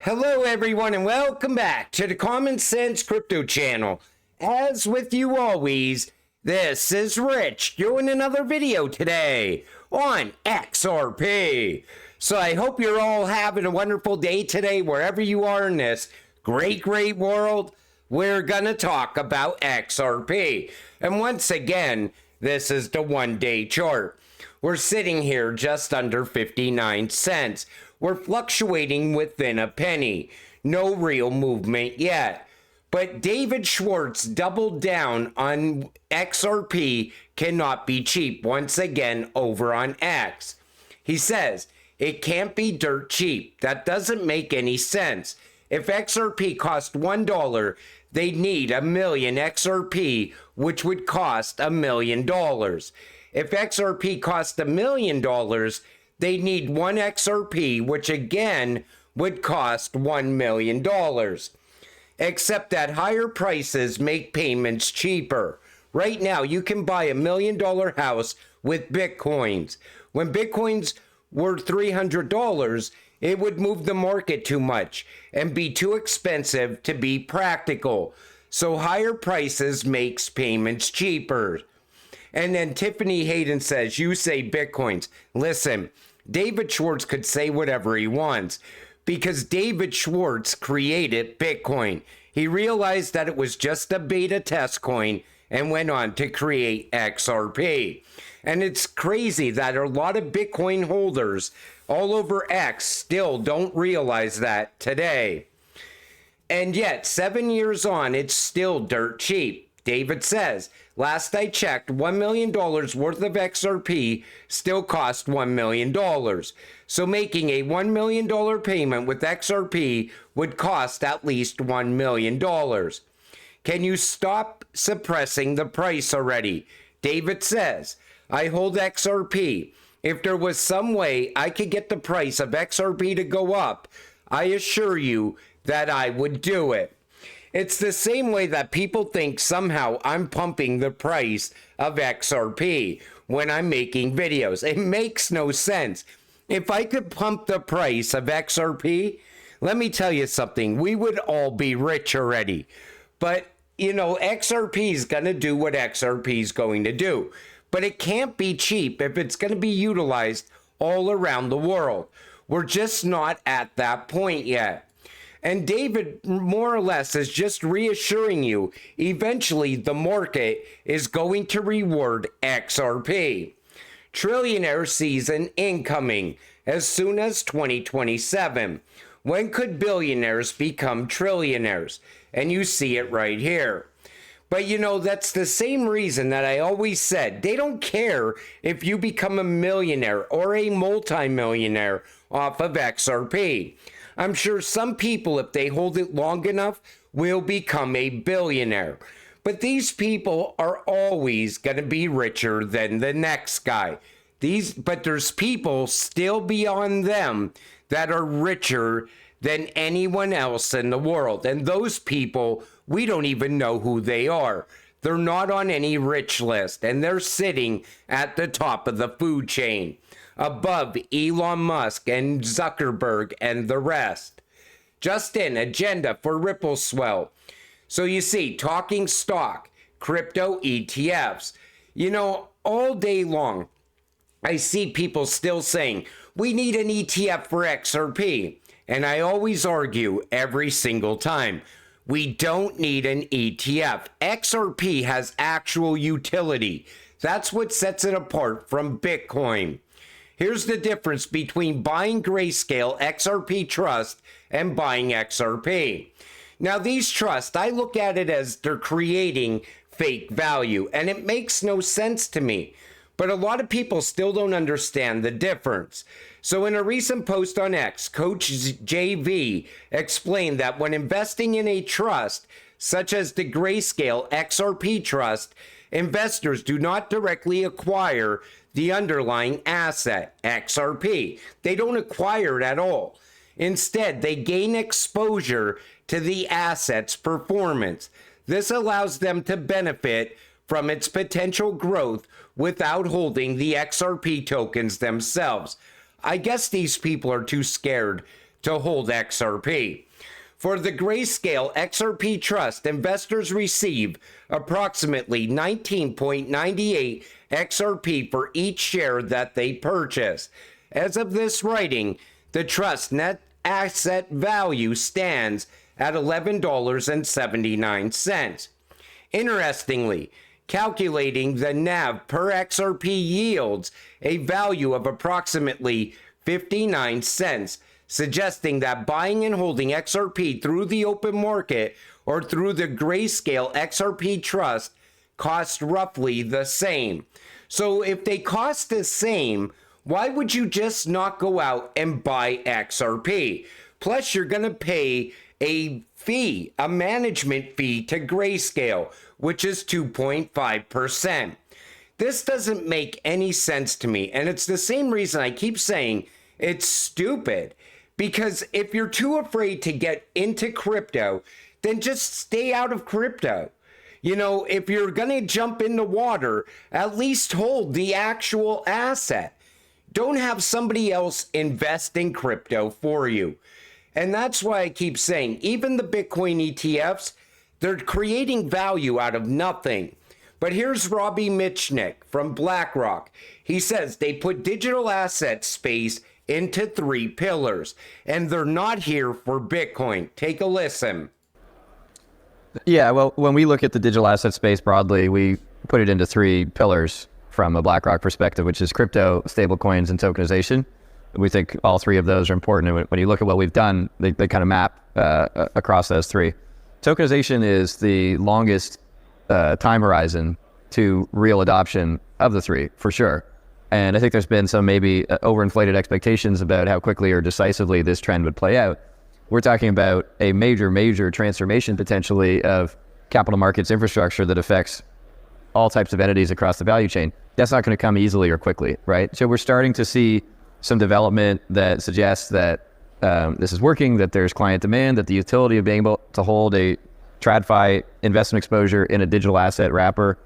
Hello everyone and welcome back to the Common Sense Crypto channel. As with you always, this is Rich doing another video today on XRP. So I hope you're all having a wonderful day today wherever you are in this great world. We're gonna talk about XRP. And once again, this is the 1-day chart. We're sitting here just under 59 cents. We're fluctuating within a penny. No real movement yet. But David Schwartz doubled down on XRP cannot be cheap once again over on X. He says, it can't be dirt cheap. That doesn't make any sense. If XRP cost $1, they'd need 1 million XRP, which would cost $1 million. If XRP cost $1 million, they need 1 XRP, which again would cost $1 million. Except that higher prices make payments cheaper. Right now, you can buy $1 million house with Bitcoins. When Bitcoins were $300, it would move the market too much and be too expensive to be practical. So higher prices makes payments cheaper. And then Tiffany Hayden says, you say Bitcoins. Listen, David Schwartz could say whatever he wants because David Schwartz created Bitcoin. He realized that it was just a beta test coin and went on to create XRP. And it's crazy that a lot of Bitcoin holders all over X still don't realize that today. And yet, 7 years on, it's still dirt cheap. David says, last I checked, $1 million worth of XRP still cost $1 million. So making a $1 million payment with XRP would cost at least $1 million. Can you stop suppressing the price already? David says, I hold XRP. If there was some way I could get the price of XRP to go up, I assure you that I would do it. It's the same way that people think somehow I'm pumping the price of XRP when I'm making videos. It makes no sense. If I could pump the price of XRP, let me tell you something, we would all be rich already. But, you know, XRP is going to do what XRP is going to do. But it can't be cheap if it's going to be utilized all around the world. We're just not at that point yet. And David, more or less, is just reassuring you, eventually the market is going to reward XRP. Trillionaire season incoming as soon as 2027. When could billionaires become trillionaires? And you see it right here. But you know, that's the same reason that I always said, they don't care if you become a millionaire or a multimillionaire off of XRP. I'm sure some people, if they hold it long enough, will become a billionaire. But these people are always going to be richer than the next guy. But there's people still beyond them that are richer than anyone else in the world. And those people, we don't even know who they are. They're not on any rich list, and they're sitting at the top of the food chain, above Elon Musk and Zuckerberg and the rest. Just in, agenda for Ripple swell. So you see, talking stock, crypto ETFs. You know, all day long, I see people still saying, we need an ETF for XRP. And I always argue every single time, we don't need an ETF. XRP has actual utility. That's what sets it apart from Bitcoin. Here's the difference between buying Grayscale XRP Trust and buying XRP. Now these trusts, I look at it as they're creating fake value, and it makes no sense to me. But a lot of people still don't understand the difference. So in a recent post on X, Coach JV explained that when investing in a trust, such as the Grayscale XRP Trust, investors do not directly acquire the underlying asset, XRP. They don't acquire it at all. Instead, they gain exposure to the asset's performance. This allows them to benefit from its potential growth without holding the XRP tokens themselves. I guess these people are too scared to hold XRP. For the Grayscale XRP Trust, investors receive approximately 19.98 XRP for each share that they purchase. As of this writing, the trust net asset value stands at $11.79. Interestingly, calculating the NAV per XRP yields a value of approximately 59 cents, suggesting that buying and holding XRP through the open market or through the Grayscale XRP Trust cost roughly the same. So if they cost the same, why would you just not go out and buy XRP? Plus, you're going to pay a fee, a management fee to Grayscale, which is 2.5%. This doesn't make any sense to me, and it's the same reason I keep saying it's stupid. Because if you're too afraid to get into crypto, then just stay out of crypto. You know, if you're going to jump in the water, at least hold the actual asset. Don't have somebody else invest in crypto for you. And that's why I keep saying, even the Bitcoin ETFs, they're creating value out of nothing. But here's Robbie Mitchnick from Blackrock. He says they put digital asset space into 3 pillars, and they're not here for Bitcoin. Take a listen. Yeah, well, when we look at the digital asset space broadly, we put it into 3 pillars from a BlackRock perspective, which is crypto, stablecoins, and tokenization. We think all 3 of those are important. And when you look at what we've done, they kind of map across those 3. Tokenization is the longest time horizon to real adoption of the 3, for sure. And I think there's been some maybe overinflated expectations about how quickly or decisively this trend would play out. We're talking about a major transformation potentially of capital markets infrastructure that affects all types of entities across the value chain. That's not going to come easily or quickly, right? So we're starting to see some development that suggests that this is working, that there's client demand, that the utility of being able to hold a TradFi investment exposure in a digital asset wrapper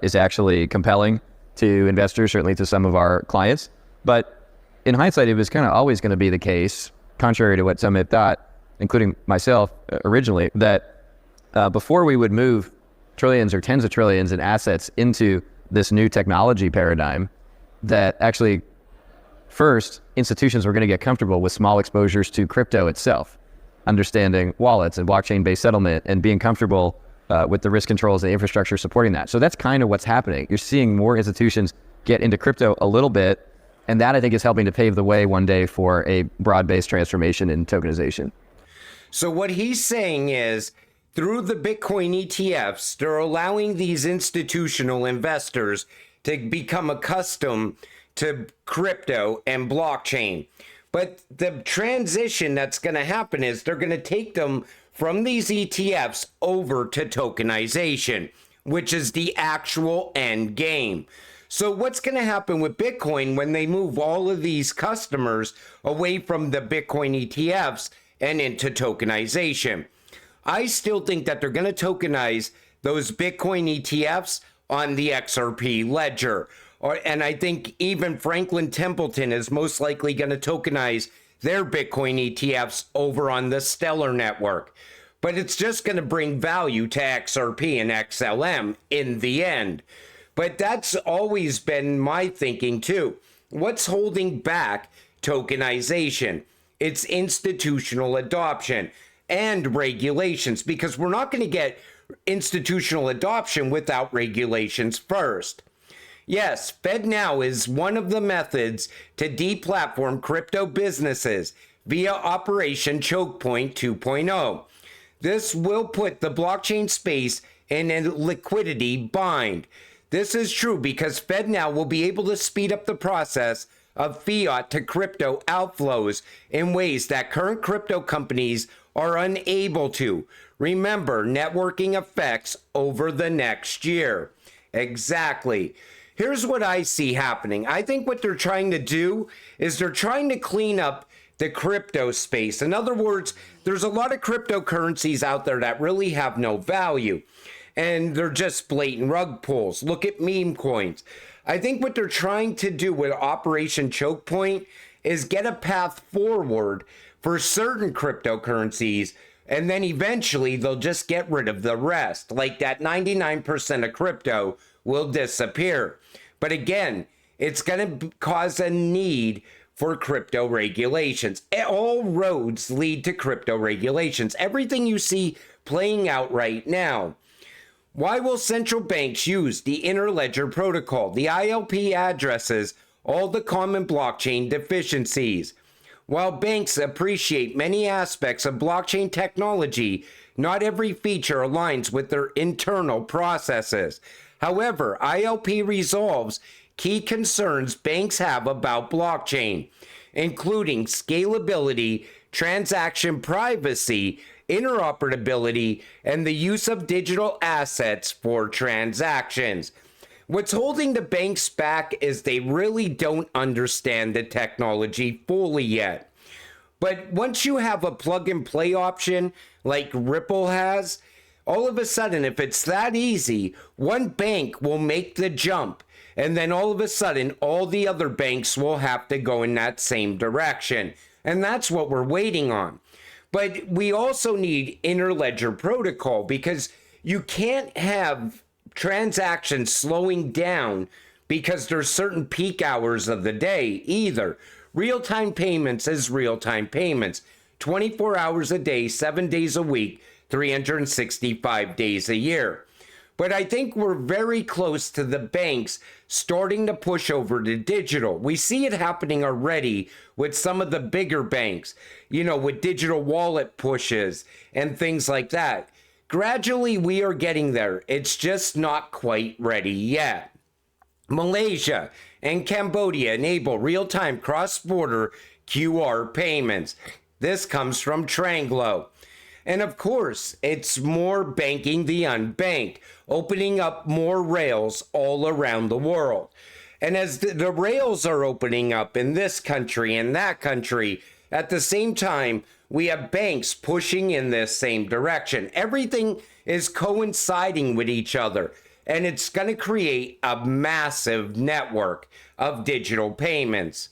is actually compelling to investors, certainly to some of our clients. But in hindsight, it was kind of always going to be the case, contrary to what some had thought, including myself originally, that before we would move trillions or tens of trillions in assets into this new technology paradigm, that actually first institutions were going to get comfortable with small exposures to crypto itself, understanding wallets and blockchain-based settlement and being comfortable with the risk controls and infrastructure supporting that. So that's kind of what's happening. You're seeing more institutions get into crypto a little bit, and that I think is helping to pave the way one day for a broad-based transformation in tokenization. So what he's saying is, through the Bitcoin ETFs, they're allowing these institutional investors to become accustomed to crypto and blockchain. But the transition that's going to happen is they're going to take them from these ETFs over to tokenization, which is the actual end game. So what's going to happen with Bitcoin when they move all of these customers away from the Bitcoin ETFs and into tokenization? I still think that they're going to tokenize those Bitcoin ETFs on the XRP ledger. And I think even Franklin Templeton is most likely going to tokenize their Bitcoin ETFs over on the Stellar network. But it's just going to bring value to XRP and XLM in the end. But that's always been my thinking too. What's holding back tokenization? It's institutional adoption and regulations, because we're not going to get institutional adoption without regulations first. Yes, FedNow is one of the methods to deplatform crypto businesses via Operation Chokepoint 2.0. This will put the blockchain space in a liquidity bind. This is true because FedNow will be able to speed up the process of fiat to crypto outflows in ways that current crypto companies are unable to. Remember, networking effects over the next year. Exactly. Here's what I see happening. I think what they're trying to do is they're trying to clean up the crypto space. In other words, there's a lot of cryptocurrencies out there that really have no value, and they're just blatant rug pulls. Look at meme coins. I think what they're trying to do with Operation Chokepoint is get a path forward for certain cryptocurrencies, and then eventually they'll just get rid of the rest. Like that 99% of crypto will disappear. But again, it's going to cause a need for crypto regulations. All roads lead to crypto regulations. Everything you see playing out right now. Why will central banks use the Interledger Protocol? The ILP addresses all the common blockchain deficiencies. While banks appreciate many aspects of blockchain technology, not every feature aligns with their internal processes. However, ILP resolves key concerns banks have about blockchain, including scalability, transaction privacy, interoperability, and the use of digital assets for transactions. What's holding the banks back is they really don't understand the technology fully yet. But once you have a plug and play option like Ripple has, all of a sudden, if it's that easy, one bank will make the jump. And then all of a sudden, all the other banks will have to go in that same direction. And that's what we're waiting on. But we also need Interledger Protocol, because you can't have transactions slowing down because there's certain peak hours of the day either. Real-time payments is real-time payments. 24 hours a day, 7 days a week, 365 days a year. But I think we're very close to the banks starting to push over to digital. We see it happening already with some of the bigger banks, with digital wallet pushes and things like that. Gradually, we are getting there. It's just not quite ready yet. Malaysia and Cambodia enable real-time cross-border QR payments. This comes from Tranglo. And of course, it's more banking the unbanked, opening up more rails all around the world. And as the rails are opening up in this country and that country, at the same time, we have banks pushing in this same direction. Everything is coinciding with each other, and it's going to create a massive network of digital payments.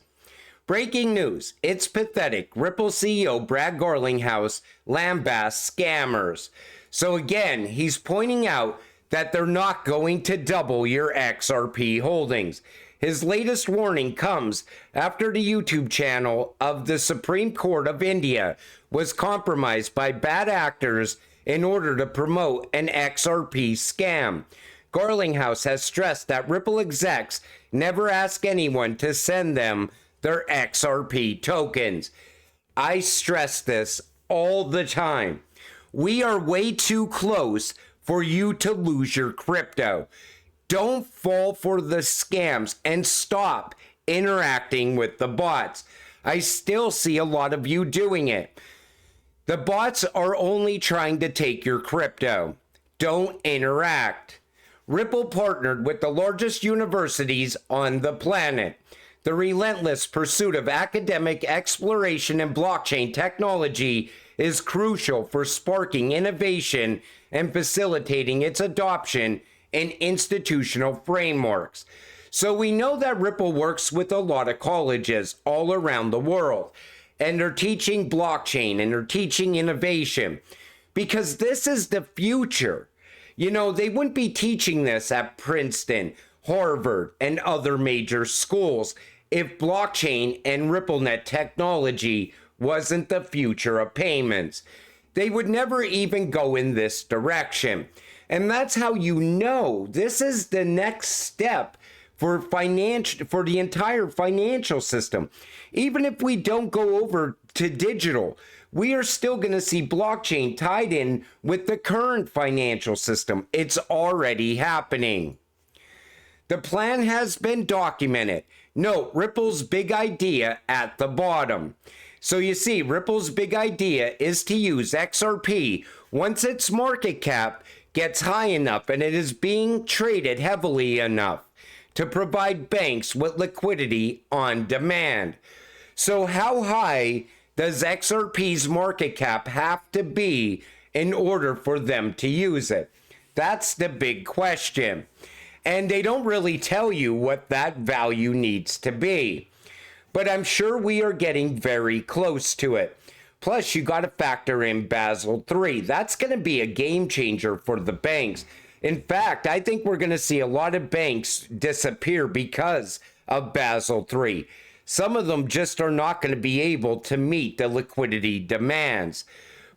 Breaking news, it's pathetic. Ripple CEO Brad Garlinghouse lambasts scammers. So again, he's pointing out that they're not going to double your XRP holdings. His latest warning comes after the YouTube channel of the Supreme Court of India was compromised by bad actors in order to promote an XRP scam. Garlinghouse has stressed that Ripple execs never ask anyone to send them their XRP tokens. I stress this all the time. We are way too close for you to lose your crypto. Don't fall for the scams and stop interacting with the bots. I still see a lot of you doing it. The bots are only trying to take your crypto. Don't interact. Ripple partnered with the largest universities on the planet. The relentless pursuit of academic exploration in blockchain technology is crucial for sparking innovation and facilitating its adoption in institutional frameworks. So we know that Ripple works with a lot of colleges all around the world, and they're teaching blockchain and they're teaching innovation, because this is the future. They wouldn't be teaching this at Princeton, Harvard, and other major schools if blockchain and RippleNet technology wasn't the future of payments. They would never even go in this direction. And that's how this is the next step for the entire financial system. Even if we don't go over to digital, we are still going to see blockchain tied in with the current financial system. It's already happening. The plan has been documented. Note Ripple's big idea at the bottom. So you see, Ripple's big idea is to use XRP once its market cap gets high enough and it is being traded heavily enough to provide banks with liquidity on demand. So how high does XRP's market cap have to be in order for them to use it? That's the big question. And they don't really tell you what that value needs to be. But I'm sure we are getting very close to it. Plus, you got to factor in Basel III. That's going to be a game changer for the banks. In fact, I think we're going to see a lot of banks disappear because of Basel III. Some of them just are not going to be able to meet the liquidity demands.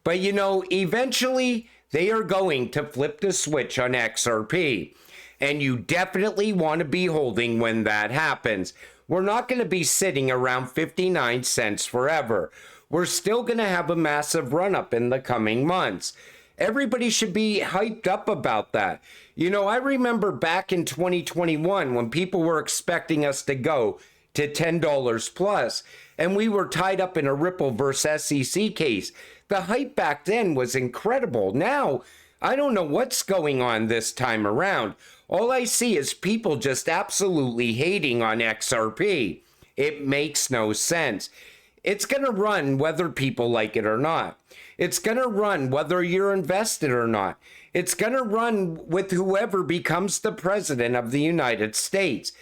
But you know, eventually they are going to flip the switch on XRP. And you definitely want to be holding when that happens. We're not going to be sitting around 59 cents forever. We're still going to have a massive run up in the coming months. Everybody should be hyped up about that. You know, I remember back in 2021 when people were expecting us to go to $10 plus, and we were tied up in a Ripple versus SEC case. The hype back then was incredible. Now, I don't know what's going on this time around. All I see is people just absolutely hating on XRP. It makes no sense. It's going to run whether people like it or not. It's going to run whether you're invested or not. It's going to run with whoever becomes the president of the United States.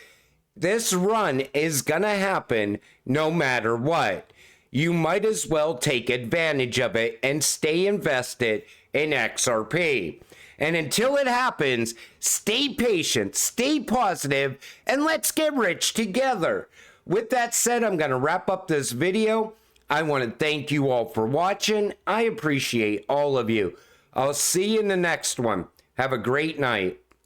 This run is going to happen no matter what. You might as well take advantage of it and stay invested in XRP. And until it happens, stay patient, stay positive, and let's get rich together. With that said, I'm going to wrap up this video. I want to thank you all for watching. I appreciate all of you. I'll see you in the next one. Have a great night.